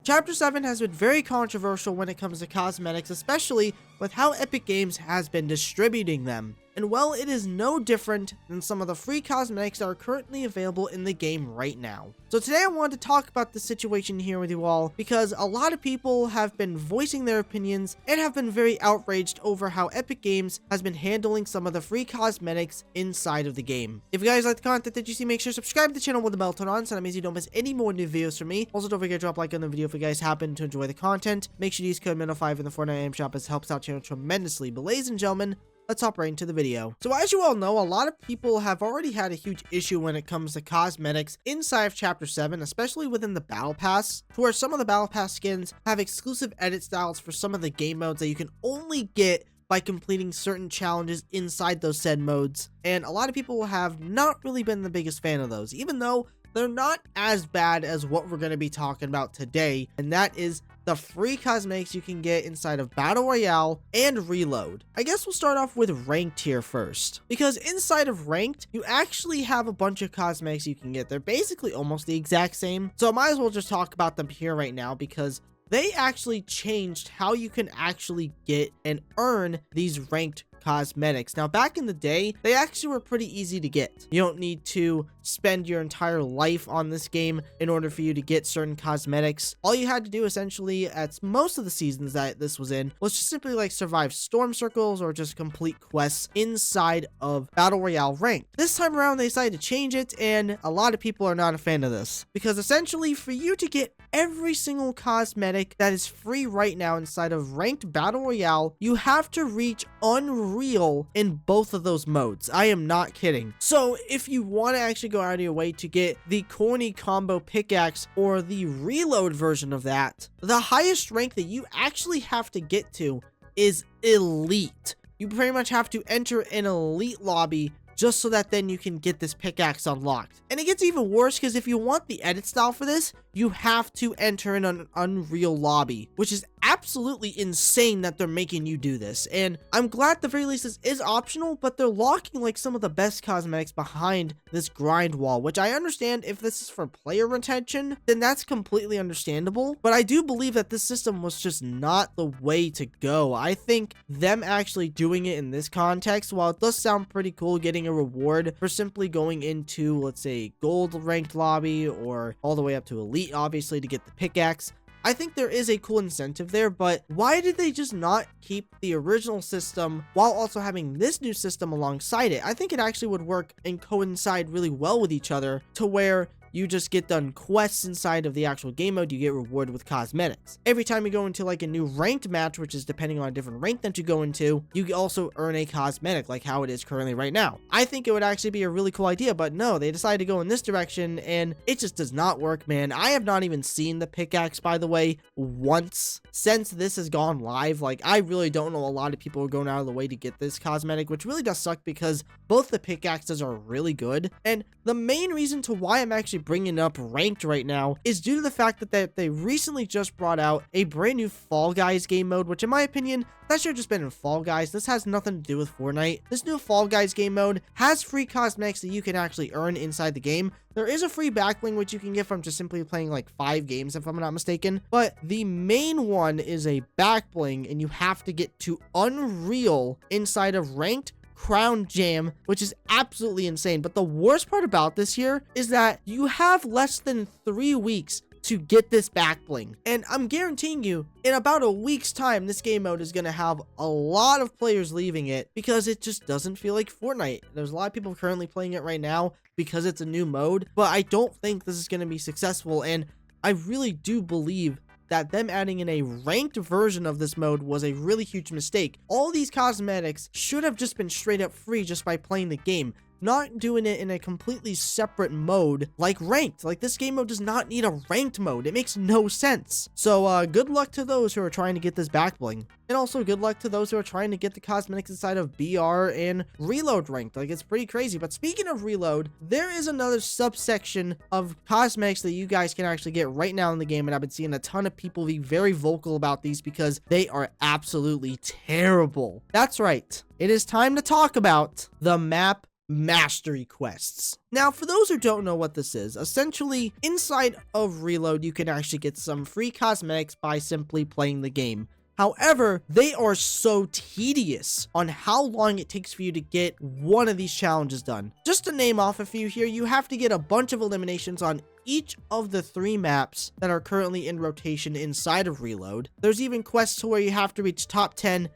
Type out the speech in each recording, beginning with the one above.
Chapter 7 has been very controversial when it comes to cosmetics, especially with how Epic Games has been distributing them. And well, it is no different than some of the free cosmetics that are currently available in the game right now. So today I wanted to talk about the situation here with you all because a lot of people have been voicing their opinions and have been very outraged over how Epic Games has been handling some of the free cosmetics inside of the game. If you guys like the content that you see, make sure to subscribe to the channel with the bell turned on so that means you don't miss any more new videos from me. Also, don't forget to drop a like on the video if you guys happen to enjoy the content. Make sure to use code MINO5 in the Fortnite item shop as it helps out the channel tremendously. But ladies and gentlemen, let's hop right into the video. So as you all know, a lot of people have already had a huge issue when it comes to cosmetics inside of Chapter 7, especially within the Battle Pass, to where some of the Battle Pass skins have exclusive edit styles for some of the game modes that you can only get by completing certain challenges inside those said modes. And a lot of people have not really been the biggest fan of those, even though they're not as bad as what we're going to be talking about today, and that is the free cosmetics you can get inside of Battle Royale and Reload. I guess we'll start off with Ranked here first, because inside of Ranked, you actually have a bunch of cosmetics you can get. They're basically almost the exact same, so I might as well just talk about them here right now because they actually changed how you can actually get and earn these ranked cosmetics. Now, back in the day, they actually were pretty easy to get. You don't need to spend your entire life on this game in order for you to get certain cosmetics. All you had to do essentially at most of the seasons that this was in was just simply like survive storm circles or just complete quests inside of Battle Royale ranked. This time around, they decided to change it, and a lot of people are not a fan of this because essentially for you to get every single cosmetic that is free right now inside of ranked Battle Royale, you have to reach Unreal in both of those modes. I am not kidding. So if you want to actually go out of your way to get the corny combo pickaxe or the reload version of that, the highest rank that you actually have to get to is Elite. You pretty much have to enter an Elite lobby just so that then you can get this pickaxe unlocked. And it gets even worse because if you want the edit style for this, you have to enter in an Unreal lobby, which is absolutely insane that they're making you do this. And I'm glad at the very least this is optional, but they're locking like some of the best cosmetics behind this grind wall, which I understand if this is for player retention, then that's completely understandable. But I do believe that this system was just not the way to go. I think them actually doing it in this context, while it does sound pretty cool getting a reward for simply going into, let's say, gold ranked lobby or all the way up to elite, obviously, to get the pickaxe, I think there is a cool incentive there, but why did they just not keep the original system while also having this new system alongside it? I think it actually would work and coincide really well with each other to where you just get done quests inside of the actual game mode, you get rewarded with cosmetics. Every time you go into like a new ranked match, which is depending on a different rank that you go into, you also earn a cosmetic like how it is currently right now. I think it would actually be a really cool idea, but no, they decided to go in this direction and it just does not work, man. I have not even seen the pickaxe, by the way, once since this has gone live. Like, I really don't know a lot of people are going out of the way to get this cosmetic, which really does suck because both the pickaxes are really good. And the main reason to why I'm actually bringing up ranked right now is due to the fact that they recently just brought out a brand new Fall Guys game mode, which in my opinion, that should have just been in Fall Guys. This has nothing to do with Fortnite. This new Fall Guys game mode has free cosmetics that you can actually earn inside the game. There is a free backbling which you can get from just simply playing like 5 games if I'm not mistaken, but the main one is a backbling and you have to get to Unreal inside of ranked Crown Jam, which is absolutely insane. But the worst part about this here is that you have less than 3 weeks to get this back bling, and I'm guaranteeing you in about a week's time this game mode is going to have a lot of players leaving it because it just doesn't feel like Fortnite. There's a lot of people currently playing it right now because it's a new mode, but I don't think this is going to be successful, and I really do believe that them adding in a ranked version of this mode was a really huge mistake. All these cosmetics should have just been straight up free just by playing the game, not doing it in a completely separate mode like ranked. Like, this game mode does not need a ranked mode. It makes no sense. So good luck to those who are trying to get this back bling, and also good luck to those who are trying to get the cosmetics inside of BR and Reload ranked. Like, it's pretty crazy. But speaking of Reload, there is another subsection of cosmetics that you guys can actually get right now in the game, and I've been seeing a ton of people be very vocal about these because they are absolutely terrible. That's right, it is time to talk about the map mastery quests. Now, for those who don't know what this is, essentially inside of Reload, you can actually get some free cosmetics by simply playing the game. However, they are so tedious on how long it takes for you to get one of these challenges done. Just to name off a few here, you have to get a bunch of eliminations on each of the 3 maps that are currently in rotation inside of Reload. There's even quests where you have to reach top 10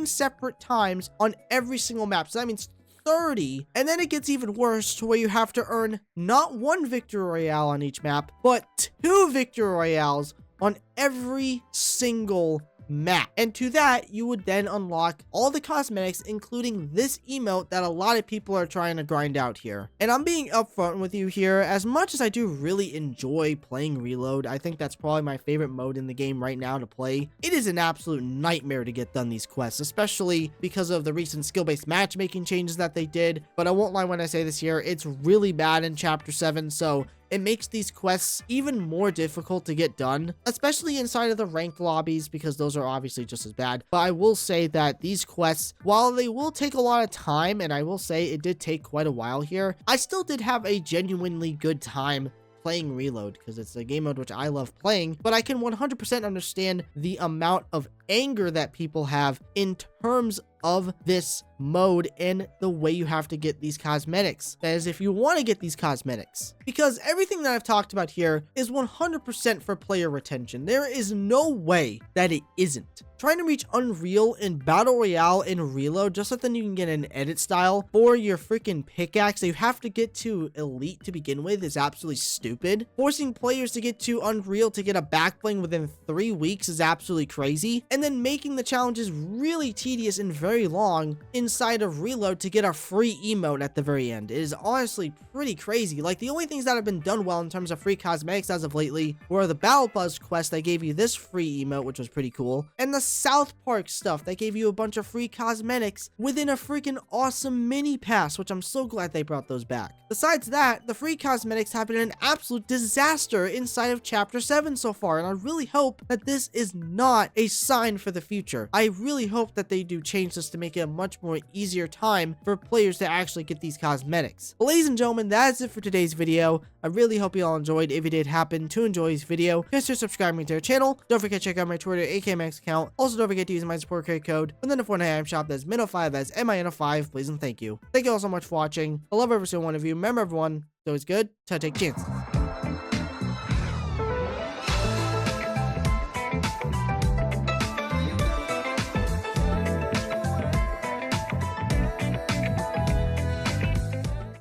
separate times on every single map. So that means 30. And then it gets even worse to where you have to earn not 1 victory royale on each map, but 2 victory royales on every single map. And to that, you would then unlock all the cosmetics, including this emote that a lot of people are trying to grind out here. And I'm being upfront with you here, as much as I do really enjoy playing Reload, I think that's probably my favorite mode in the game right now to play. It is an absolute nightmare to get done these quests, especially because of the recent skill-based matchmaking changes that they did. But I won't lie when I say this here, it's really bad in Chapter 7, so it makes these quests even more difficult to get done, especially inside of the ranked lobbies, because those are obviously just as bad. But I will say that these quests, while they will take a lot of time, and I will say it did take quite a while here, I still did have a genuinely good time playing Reload, because it's a game mode which I love playing. But I can 100% understand the amount of anger that people have in terms of this mode and the way you have to get these cosmetics. That is, if you want to get these cosmetics, because everything that I've talked about here is 100% for player retention. There is no way that it isn't. Trying to reach Unreal in Battle Royale in Reload just so then you can get an edit style for your freaking pickaxe that you have to get to Elite to begin with is absolutely stupid. Forcing players to get to Unreal to get a back bling within 3 weeks is absolutely crazy. And then making the challenges really tedious and very long inside of Reload to get a free emote at the very end. It is honestly pretty crazy. Like, the only things that have been done well in terms of free cosmetics as of lately were the Battle Buzz quest that gave you this free emote, which was pretty cool, and the South Park stuff that gave you a bunch of free cosmetics within a freaking awesome mini pass, which I'm so glad they brought those back. Besides that, the free cosmetics have been an absolute disaster inside of Chapter 7 so far, and I really hope that this is not a sign for the future. I really hope that they do change this to make it a much more easier time for players to actually get these cosmetics. But ladies and gentlemen, that is it for today's video. I really hope you all enjoyed. If you did happen to enjoy this video, consider subscribing to our channel. Don't forget to check out my Twitter AKMX account. Also, don't forget to use my support code within the Fortnite item shop. That's Mino5, that's MINO5, please and thank you. Thank you all so much for watching. I love every single one of you. Remember, everyone, it's always good to take chances.